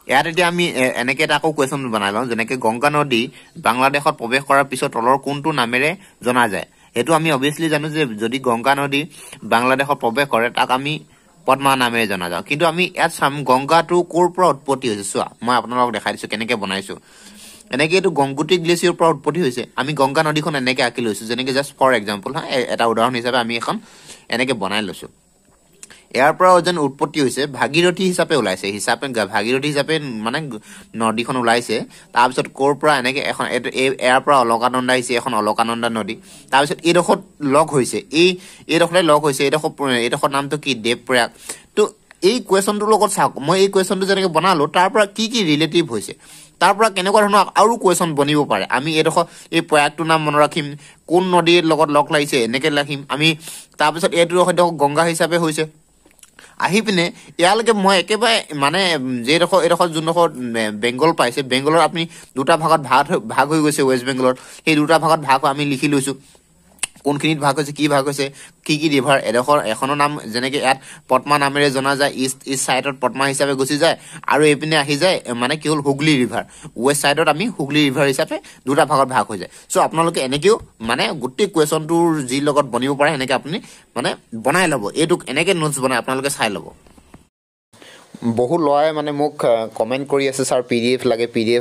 ইয়াত এতিয়া আমি এনেকে এটা আকৌ কুৱেশ্যন বনাই লওঁ যেনেকে গংগা নদী বাংলাদেশত প্ৰৱেশ কৰাৰ পিছত তলৰ কোনটো নামেৰে জনা যায় সেইটো আমি অবভিয়াছলি জানো যে যদি গংগা নদী বাংলাদেশত প্ৰৱেশ কৰে তাক আমি পদ্মা নামেৰে জনা যাওঁ কিন্তু আমি ইয়াত চাম গংগাটো ক'ৰ পৰা উৎপত্তি হৈছে চোৱা মই আপোনালোকক দেখাই দিছো কেনেকে বনাইছো এনেকে এইটো গংগোত্ৰী গ্লেচিয়াৰৰ পৰা উৎপত্তি হৈছে আমি গংগা নদীখন এনেকে আঁকি লৈছো যেনেকে জাষ্ট ফৰ এক্সাম্পল হা এটা উদাহৰণ হিচাপে আমি এখন এনেকে বনাই লৈছো ইয়াৰ পৰা যেন উৎপত্তি হৈছে ভাগীৰথী হিচাপে ওলাইছে ভাগীৰথী হিচাপে মানে নদীখন ওলাইছে তাৰপিছত ক'ৰ পৰা এনেকে এখন ইয়াৰ পৰা অলকানন্দা আহিছে এখন অলকানন্দা নদী তাৰপিছত এইডোখৰত লগ হৈছে এইডোখৰতে লগ হৈছে এইডোখৰ নামটো কি দেৱপ্ৰয়াগ তো এই কুৱেশ্যনটোৰ লগত চাওক মই এই কুৱেশ্যনটো যেনেকে বনালো তাৰ পৰা কি ৰিলেটিভ হৈছে তাৰ পৰা কেনেকুৱা ধৰণৰ আৰু কুৱেশ্যন বনিব পাৰে আমি এইডোখৰ এই প্ৰয়াগটোৰ নাম মনত ৰাখিম কোন নদীৰ লগত লগ লাগিছে এনেকে ৰাখিম আমি তাৰপিছত এইটো গংগা হিচাপে হৈছে আহি পিনে ইয়ালৈকে মই একেবাৰে মানে এইডোখৰ যোনডোখৰ বেংগল পাইছে বেংগলৰ আপুনি দুটা ভাগত ভাগ হৈ গৈছে ৱেষ্ট বেংগলৰ সেই দুটা ভাগত ভাগ আমি লিখি লৈছো কোনখিনিত ভাগ হৈছে কি ৰিভাৰ এখনৰ নাম যেনেকে ইয়াত পদ্মা নামেৰে জনা যায় ইষ্ট চাইডত পদ্মা হিচাপে গুচি যায় আৰু এইপিনে আহি যায় মানে কি হ'ল হুগলী ৰিভাৰ ৱেষ্ট চাইডত আমি হুগলী ৰিভাৰ হিচাপে দুটা ভাগত ভাগ হৈ যায় চ' আপোনালোকে এনেকেও মানে গোটেই কুৱেশ্যনটোৰ যি লগত বনিব পাৰে এনেকে আপুনি মানে বনাই ল'ব এইটোক এনেকে নোটছ বনাই আপোনালোকে চাই ল'ব বহু ল'ৰাই মানে মোক কমেণ্ট কৰি আছে ছাৰ PDF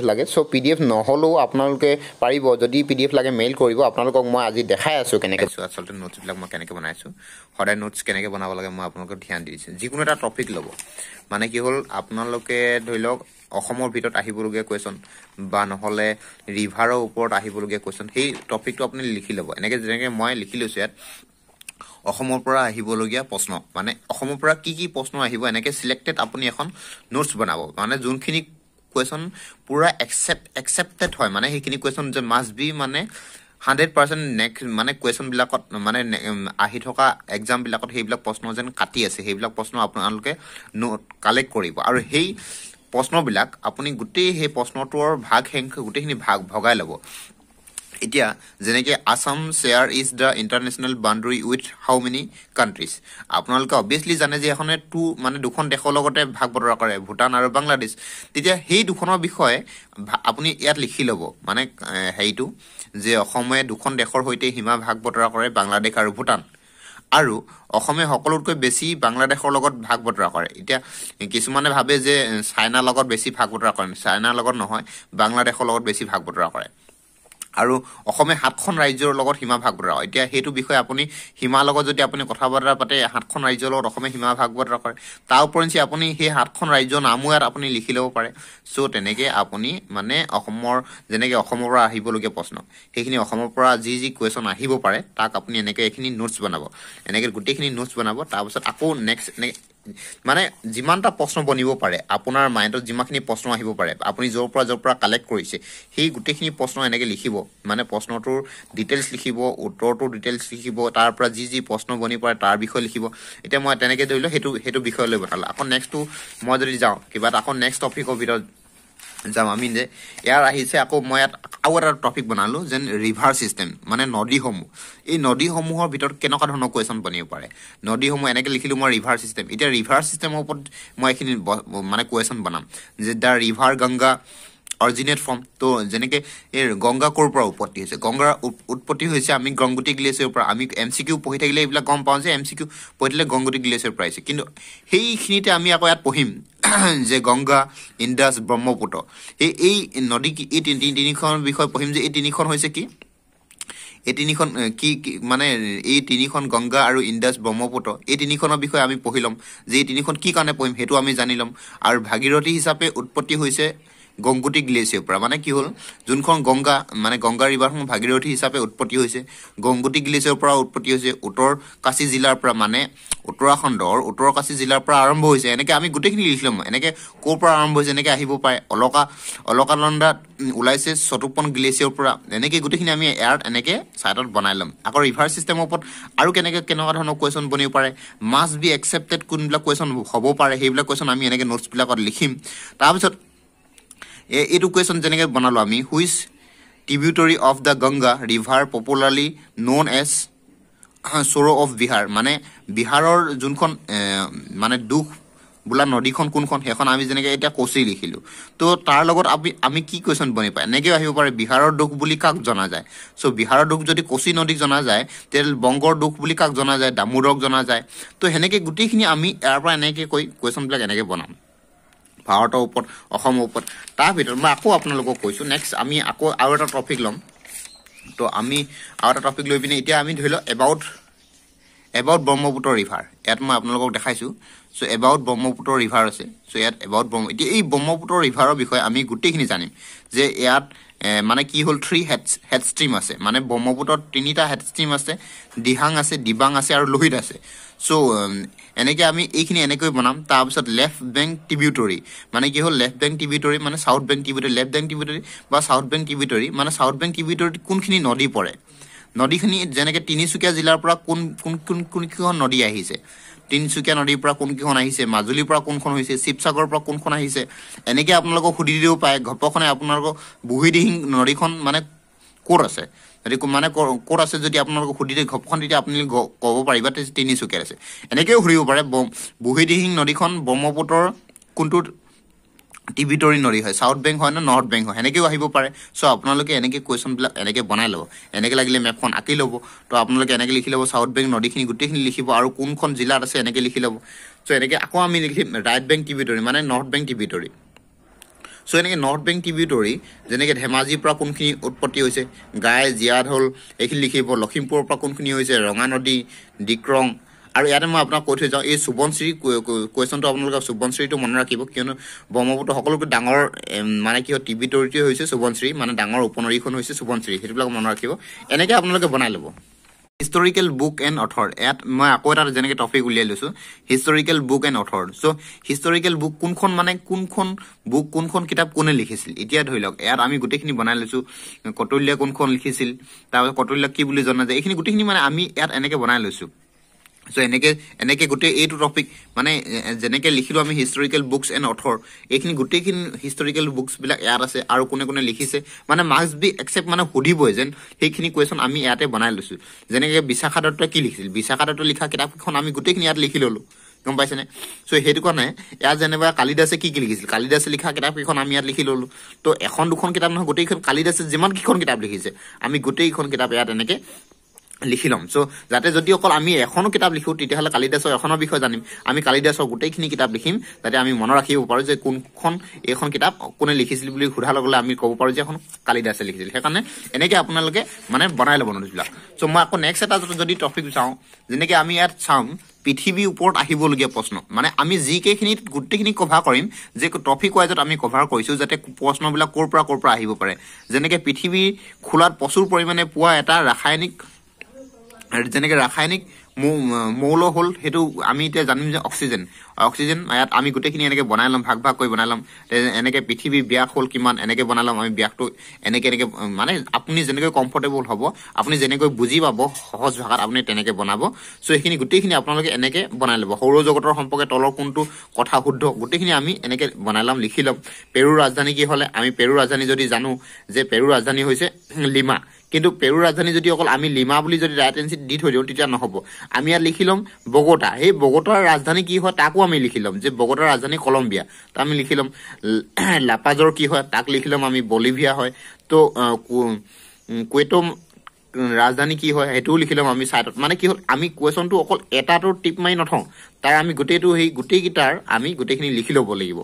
লাগে চ' PDF নহ'লেও আপোনালোকে পাৰিব যদি PDF লাগে মেইল কৰিব আপোনালোকক মই আজি দেখাই আছো কেনেকৈ আচলতে নোটছবিলাক মই কেনেকৈ বনাইছোঁ সদায় নোটছ কেনেকৈ বনাব লাগে মই আপোনালোকক ধ্যান দি দিছোঁ যিকোনো এটা টপিক ল'ব মানে কি হ'ল আপোনালোকে ধৰি লওক অসমৰ ভিতৰত আহিবলগীয়া কুৱেশ্যন বা নহ'লে ৰিভাৰৰ ওপৰত আহিবলগীয়া কুৱেশ্যন সেই টপিকটো আপুনি লিখি ল'ব যেনেকৈ মই লিখি লৈছোঁ ইয়াত অসমৰ পৰা আহিবলগীয়া প্ৰশ্ন মানে অসমৰ পৰা কি প্ৰশ্ন আহিব এনেকে সিলেক্টেড আপুনি এখন নোটছ বনাব মানে যোনখিনি কুৱেশ্যন পুৰা একচেপ্টেড হয় মানে সেইখিনি কুৱেশ্যন যে মাষ্ট বি মানে 100% নেক্সট মানে কুৱেশ্যন বিলাকত মানে আহি থকা এক্সাম বিলাকত সেইবিলাক প্ৰশ্ন যেন কাটি আছে সেইবিলাক প্ৰশ্ন আপোনালোকে কালেক্ট কৰিব আৰু সেই প্ৰশ্নবিলাক আপুনি গোটেই সেই প্ৰশ্নটোৰ গোটেইখিনি ভগাই ল'ব এতিয়া যেনেকে Assam share is the international boundary with how many countries আপোনালোকে অবভিয়াছলি জানে যে এখনে দুখন দেশৰ লগতে ভাগ বতৰা কৰে ভূটান আৰু বাংলাদেশ তেতিয়া সেই দুখনৰ বিষয়ে আপুনি ইয়াত লিখি ল'ব মানে হেৰিটো যে অসমে দুখন দেশৰ সৈতে সীমা ভাগ বতৰা কৰে বাংলাদেশ আৰু ভূটান আৰু অসমে সকলোতকৈ বেছি বাংলাদেশৰ লগত ভাগ বতৰা কৰে এতিয়া কিছুমানে ভাবে যে চাইনাৰ লগত বেছি ভাগ বতৰা কৰে চাইনাৰ লগত নহয় বাংলাদেশৰ লগত বেছি ভাগ বতৰা কৰে আৰু অসমে 7খন ৰাজ্যৰ লগত সীমা ভাগ বতৰা হয় এতিয়া সেইটো বিষয়ে আপুনি সীমাৰ লগত যদি আপুনি কথা বতৰা পাতে 7খন ৰাজ্যৰ লগত অসমে সীমা ভাগ বতৰা কৰে তাৰ ওপৰঞ্চি আপুনি সেই 7খন ৰাজ্যৰ নামো ইয়াত আপুনি লিখি ল'ব পাৰে চ' তেনেকে আপুনি মানে যেনেকে অসমৰ পৰা আহিবলগীয়া প্ৰশ্ন সেইখিনি অসমৰ পৰা যি কুৱেশ্যন আহিব পাৰে তাক আপুনি এনেকে এইখিনি নোটছ বনাব এনেকে গোটেইখিনি নোটছ বনাব তাৰপিছত আকৌ নেক্সট মানে যিমানটা প্ৰশ্ন বনিব পাৰে আপোনাৰ মাইণ্ডত যিমানখিনি প্ৰশ্ন আহিব পাৰে আপুনি য'ৰ পৰা কালেক্ট কৰিছে সেই গোটেইখিনি প্ৰশ্ন এনেকে লিখিব মানে প্ৰশ্নটোৰ ডিটেইলছ লিখিব উত্তৰটোৰ ডিটেইলছ লিখিব তাৰ পৰা যি প্ৰশ্ন বনি পাৰে তাৰ বিষয়ে লিখিব এতিয়া মই তেনেকে ধৰিলো সেইটো বিষয়লৈ বনালো আকৌ নেক্সটটো মই যদি যাওঁ কিবা এটা আকৌ নেক্সট টপিকৰ ভিতৰত যাম আমি যে ইয়াৰ আহিছে আকৌ মই ইয়াত আৰু এটা টপিক বনালো যেন ৰিভাৰ চিষ্টেম মানে নদীসমূহ এই নদীসমূহৰ ভিতৰত কেনেকুৱা ধৰণৰ কুৱেশ্যন বনিব পাৰে নদীসমূহ এনেকে লিখিলো মই ৰিভাৰ চিষ্টেম এতিয়া ৰিভাৰ চিষ্টেমৰ ওপৰত মই এইখিনি মানে কুৱেশ্যন বনাম যে the river Ganga originate from তো যেনেকে এই গংগা ক'ৰ পৰা উৎপত্তি হৈছে গংগাৰ উৎপত্তি হৈছে আমি গংগোত্ৰী গ্লেচিয়াৰৰ পৰা আমি MCQ পঢ়ি থাকিলে এইবিলাক গম পাওঁ যে MCQ পঢ়ি থাকিলে গংগোত্ৰী গ্লেচিয়াৰৰ পৰা আহিছে কিন্তু সেইখিনিতে আমি আকৌ ইয়াত পঢ়িম যে গংগা ইণ্ডাছ ব্ৰহ্মপুত্ৰ এই নদী এই তিনিখন বিষয় পঢ়িম যে এই তিনিখন হৈছে কি এই তিনিখন কি মানে এই তিনিখন গংগা আৰু ইণ্ডাছ ব্ৰহ্মপুত্ৰ এই তিনিখনৰ বিষয়ে আমি পঢ়ি ল'ম যে এই তিনিখন কি কাৰণে পঢ়িম সেইটো আমি জানি ল'ম আৰু ভাগীৰথী হিচাপে উৎপত্তি হৈছে গংগোত্ৰী গ্লেচিয়াৰৰ পৰা মানে কি হ'ল যোনখন গংগা মানে গংগা ৰিভাৰখন ভাগীৰথী হিচাপে উৎপত্তি হৈছে গংগোত্ৰী গ্লেচিয়াৰৰ পৰা উৎপত্তি হৈছে উত্তৰ কাশী জিলাৰ পৰা মানে উত্তৰাখণ্ডৰ উত্তৰ কাশী জিলাৰ পৰা আৰম্ভ হৈছে এনেকে আমি গোটেইখিনি লিখি ল'ম এনেকে ক'ৰ পৰা আৰম্ভ হৈছে এনেকে আহিব পাৰে অলকানন্দাত ওলাইছে চতুপ্পন গ্লেচিয়াৰৰ পৰা এনেকে গোটেইখিনি আমি ইয়াত এনেকে চাইডত বনাই ল'ম আকৌ ৰিভাৰ চিষ্টেমৰ ওপৰত আৰু কেনেকুৱা ধৰণৰ কুৱেশ্যন বনিব পাৰে মাষ্ট বি একচেপ্টেড কোনবিলাক কুৱেশ্যন হ'ব পাৰে সেইবিলাক কুৱেশ্যন আমি এনেকে নোটছবিলাকত লিখিম তাৰপিছত এইটো কুৱেশ্যন যেনেকে বনালো আমি which tributary of the Ganga river popularly known as sorrow of Bihar মানে বিহাৰৰ যোনখন মানে দুখ বোলা নদীখন কোনখন সেইখন আমি যেনেকৈ এতিয়া কোচি লিখিলোঁ তো তাৰ লগত আমি কি কুৱেশ্যন বনি পায় এনেকৈ আহিব পাৰে বিহাৰৰ দুখ বুলি কাক জনা যায় চ' বিহাৰৰ দুখ যদি কোচি নদীক জনা যায় তেতিয়াহ'লে বংগৰ দুখ বুলি কাক জনা যায় দামোদৰক জনা যায় তো সেনেকৈ গোটেইখিনি আমি ইয়াৰ পৰা এনেকৈ কৈ কুৱেশ্যনবিলাক এনেকৈ বনাম ভাৰতৰ ওপৰত অসমৰ ওপৰত তাৰ ভিতৰত মই আকৌ আপোনালোকক কৈছোঁ নেক্সট আমি আকৌ আৰু এটা টপিক ল'ম তো আমি আৰু এটা টপিক লৈ পিনে এতিয়া আমি ধৰি লওক এবাউট ব্ৰহ্মপুত্ৰ ৰিভাৰ ইয়াত মই আপোনালোকক দেখাইছোঁ চ' এবাউট ব্ৰহ্মপুত্ৰ ৰিভাৰ আছে চ' ইয়াত এবাউট এতিয়া এই ব্ৰহ্মপুত্ৰ ৰিভাৰৰ বিষয়ে আমি গোটেইখিনি জানিম যে ইয়াত মানে কি হ'ল 3 হেড ষ্ট্ৰীম আছে মানে ব্ৰহ্মপুত্ৰত 3টা হেড ষ্ট্ৰীম আছে দিহাং আছে দিবাং আছে আৰু লোহিত আছে চ' এনেকৈ আমি এইখিনি এনেকৈ বনাম তাৰপিছত লেফ্ট বেংক ট্ৰিবিউটৰী মানে কি হ'ল লেফ্ট বেংক ট্ৰিবিউটৰী মানে south bank tributary left bank tributary বা চাউথ বেংক ট্ৰিবিউটৰী মানে চাউথ বেংক ট্ৰিবিউটৰীত কোনখিনি নদী পৰে নদীখিনি যেনেকৈ তিনিচুকীয়া জিলাৰ পৰা কোনকেইখন নদী আহিছে তিনিচুকীয়া নদীৰ পৰা কোনকেইখন আহিছে মাজুলীৰ পৰা কোনখন হৈছে শিৱসাগৰৰ পৰা কোনখন আহিছে এনেকৈ আপোনালোকক সুধি দিব পাৰে ঘপকনে আপোনালোকক বুঢ়ীদিহিং নদীখন মানে ক'ত আছে যদি মানে ক'ত আছে যদি আপোনালোকক সুধি দিয়ে ঘপকন তেতিয়া আপুনি ক'ব পাৰিবা তিনিচুকীয়াত আছে এনেকৈও সুধিব পাৰে বুঢ়ীদিহিং নদীখন ব্ৰহ্মপুত্ৰৰ কোনটো ট্ৰিবিউটৰী নদী হয় সাউথ বেংক হয় না নৰ্থ বেংক হয় সেনেকৈও আহিব পাৰে চ' আপোনালোকে এনেকৈ কুৱেশ্যনবিলাক এনেকৈ বনাই ল'ব এনেকৈ লাগিলে মেপখন আঁকি ল'ব তো আপোনালোকে এনেকৈ লিখি ল'ব সাউথ বেংক নদীখিনি গোটেইখিনি লিখিব আৰু কোনখন জিলাত আছে এনেকৈ লিখি ল'ব চ' এনেকৈ আকৌ আমি লিখিম ৰাইট বেংক ট্ৰিবিউটৰী মানে নৰ্থ বেংক ট্ৰিবিউটৰী চ' এনেকৈ নৰ্থ বেংক ট্ৰিবিউটৰী যেনেকৈ ধেমাজিৰ পৰা কোনখিনি উৎপত্তি হৈছে গাই জীয়াঢল এইখিনি লিখিব লখিমপুৰৰ পৰা কোনখিনি হৈছে ৰঙা নদী ডিক্ৰং আৰু ইয়াতে মই আপোনাক কৈ থৈ যাওঁ এই সোৱণশিৰি কুৱেশ্যনটো আপোনালোকে সোৱণশিৰিটো মনত ৰাখিব কিয়নো ব্ৰহ্মপুত্ৰ সকলোতকৈ ডাঙৰ মানে কি হয় ট্ৰিবিউটৰীটোৱে হৈছে সোৱণশিৰি মানে ডাঙৰ উপনদীখন হৈছে সোৱণশিৰি সেইটোবিলাক মনত ৰাখিব এনেকৈ আপোনালোকে বনাই ল'ব হিষ্টৰিকেল বুক এণ্ড অথৰ ইয়াত মই আকৌ এটা যেনেকৈ টপিক উলিয়াই লৈছোঁ historical book and author so' historical book কোনখন মানে কোনখন কিতাপ কোনে লিখিছিল এতিয়া ধৰি লওক ইয়াত আমি গোটেইখিনি বনাই লৈছোঁ কটলীয়া কোনখন লিখিছিল তাৰপিছত কটলীয়া কি বুলি জনা যায় এইখিনি গোটেইখিনি মানে আমি ইয়াত এনেকৈ বনাই লৈছোঁ চ' এনেকৈ গোটেই এইটো টপিক মানে যেনেকৈ লিখিলোঁ আমি হিষ্টৰিকেল বুকছ এণ্ড অথৰ এইখিনি গোটেইখিনি হিষ্টৰিকেল বুকছবিলাক ইয়াত আছে আৰু কোনে লিখিছে মানে মাৰ্কছ বি একচেপ্ট মানে সুধিবই যেন সেইখিনি কুৱেশ্যন আমি ইয়াতে বনাই লৈছোঁ যেনেকৈ বিশাখা দত্তই কি লিখিছিল বিশাখা দত্তই লিখা কিতাপকেইখন আমি গোটেইখিনি ইয়াত লিখি ল'লোঁ গম পাইছেনে চ' সেইটো কাৰণে ইয়াত যেনিবা কালিদাসে কি লিখিছিল কালিদাসে লিখা কিতাপকেইখন আমি ইয়াত লিখি ল'লোঁ তো এখন দুখন কিতাপ নহয় গোটেইখন কালিদাসে যিমানকেইখন কিতাপ লিখিছে আমি গোটেইখন কিতাপ ইয়াত এনেকৈ লিখি ল'ম চ' যাতে যদি অকল আমি এখনো কিতাপ লিখোঁ তেতিয়াহ'লে কালিদাসৰ এখনৰ বিষয়ে জানিম আমি কালিদাসৰ গোটেইখিনি কিতাপ লিখিম যাতে আমি মনত ৰাখিব পাৰোঁ যে কোনখন এইখন কিতাপ কোনে লিখিছিল বুলি সোধাৰ লগে লগে আমি ক'ব পাৰোঁ যে এখন কালিদাসে লিখিছিল সেইকাৰণে এনেকৈ আপোনালোকে মানে বনাই ল'ব নোটবিলাক চ' মই আকৌ নেক্সট এটা যদি টপিক চাওঁ যেনেকৈ আমি ইয়াত চাম পৃথিৱীৰ ওপৰত আহিবলগীয়া প্ৰশ্ন মানে আমি যিকেইখিনিত গোটেইখিনি কভাৰ কৰিম যে টপিক ৱাইজত আমি কভাৰ কৰিছোঁ যাতে প্ৰশ্নবিলাক ক'ৰ পৰা আহিব পাৰে যেনেকৈ পৃথিৱী খোলাত প্ৰচুৰ পৰিমাণে পোৱা এটা যেনেকৈ ৰাসায়নিক মৌল হ'ল সেইটো আমি এতিয়া জানিম যে অক্সিজেন ইয়াত আমি গোটেইখিনি এনেকৈ বনাই ল'ম ভাগ কৰি বনাই ল'ম এনেকৈ পৃথিৱীৰ ব্যাস হ'ল কিমান এনেকৈ বনাই ল'ম আমি ব্যাসটো এনেকৈ মানে আপুনি যেনেকৈ কমফৰ্টেবল হ'ব আপুনি যেনেকৈ বুজি পাব সহজ ভাষাত আপুনি তেনেকৈ বনাব চ' এইখিনি গোটেইখিনি আপোনালোকে এনেকৈ বনাই ল'ব সৌৰজগতৰ সম্পৰ্কে তলৰ কোনটো কথা শুদ্ধ গোটেইখিনি আমি এনেকৈ বনাই ল'ম লিখি ল'ম পেৰুৰ ৰাজধানী কি হ'লে আমি পেৰুৰ ৰাজধানী যদি জানো যে পেৰুৰ ৰাজধানী হৈছে লিমা কিন্তু পেৰুৰ ৰাজধানী যদি অকল আমি লিমা বুলি যদি ৰাইট এনচিত দি থৈ দিওঁ তেতিয়া নহ'ব আমি ইয়াত লিখি ল'ম বগোটা সেই বগোটাৰ ৰাজধানী কি হয় তাকো আমি লিখি ল'ম যে বগোটাৰ ৰাজধানী কলম্বিয়া তো আমি লিখি ল'ম লাপাজৰ কি হয় তাক লিখি ল'ম আমি বলিভিয়া হয় তো কুৱেইটো ৰাজধানী কি হয় সেইটোও লিখি ল'ম আমি ছাইডত মানে কি হ'ল আমি কুৱেশ্যনটো অকল এটাটো টিপ মাৰি নথওঁ তাৰ আমি গোটেইকেইটাৰ আমি গোটেইখিনি লিখি ল'ব লাগিব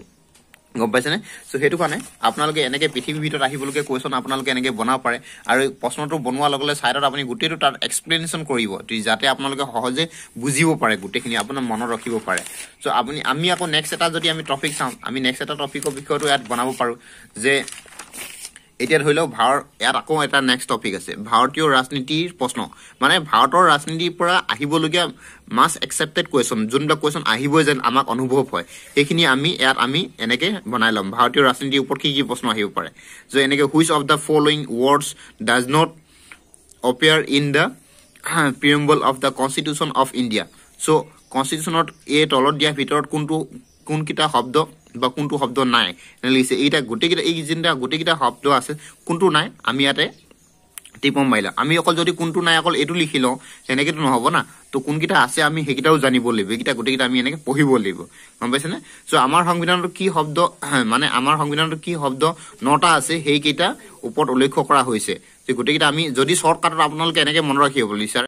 গম পাইছেনে চ' সেইটো কাৰণে আপোনালোকে এনেকৈ পৃথিৱীৰ ভিতৰত আহিবলগীয়া কুৱেশ্যন আপোনালোকে এনেকৈ বনাব পাৰে আৰু প্ৰশ্নটো বনোৱাৰ লগে লগে ছাইডত আপুনি গোটেইটো তাত এক্সপ্লেনেশ্যন কৰিব যাতে আপোনালোকে সহজে বুজিব পাৰে গোটেইখিনি আপোনাৰ মনত ৰাখিব পাৰে চ' আমি আকৌ নেক্সট এটা যদি আমি টপিক চাওঁ আমি নেক্সট এটা টপিকৰ বিষয়টো ইয়াত বনাব পাৰোঁ যে এতিয়া ধৰি লওক ইয়াত আকৌ এটা নেক্সট টপিক আছে ভাৰতীয় ৰাজনীতিৰ প্ৰশ্ন মানে ভাৰতৰ ৰাজনীতিৰ পৰা আহিবলগীয়া মাষ্ট একচেপ্টেড কুৱেশ্যন যোনবিলাক কুৱেশ্যন আহিবই যেন আমাক অনুভৱ হয় সেইখিনি আমি এনেকৈ বনাই ল'ম ভাৰতীয় ৰাজনীতিৰ ওপৰত কি প্ৰশ্ন আহিব পাৰে যে এনেকৈ which of the following words does not appear in the preamble of the constitution of India so' কনষ্টিটিউশ্যনত এই তলত দিয়াৰ ভিতৰত কোনকেইটা শব্দ বা কোনটো শব্দ নাই লিখিছে গোটেইকেইটা শব্দ আছে কোনটো নাই আমি ইয়াতে টিপম মাৰিলা আমি অকল যদি কোনটো নাই অকল এইটো লিখি লওঁ তেনেকেতো নহব না তো কোনকেইটা আছে আমি সেইকেইটাও জানিব লাগিব এইকেইটা গোটেইকেইটা আমি এনেকে পঢ়িব লাগিব গম পাইছেনে চ' আমাৰ সংবিধানত কি শব্দ মানে আমাৰ সংবিধানত কি শব্দ 9টা আছে সেইকেইটা ওপৰত উল্লেখ কৰা হৈছে যে গোটেইকেইটা আমি যদি শ্বৰ্টকাটত আপোনালোকে এনেকে মনত ৰাখিব বিচাৰে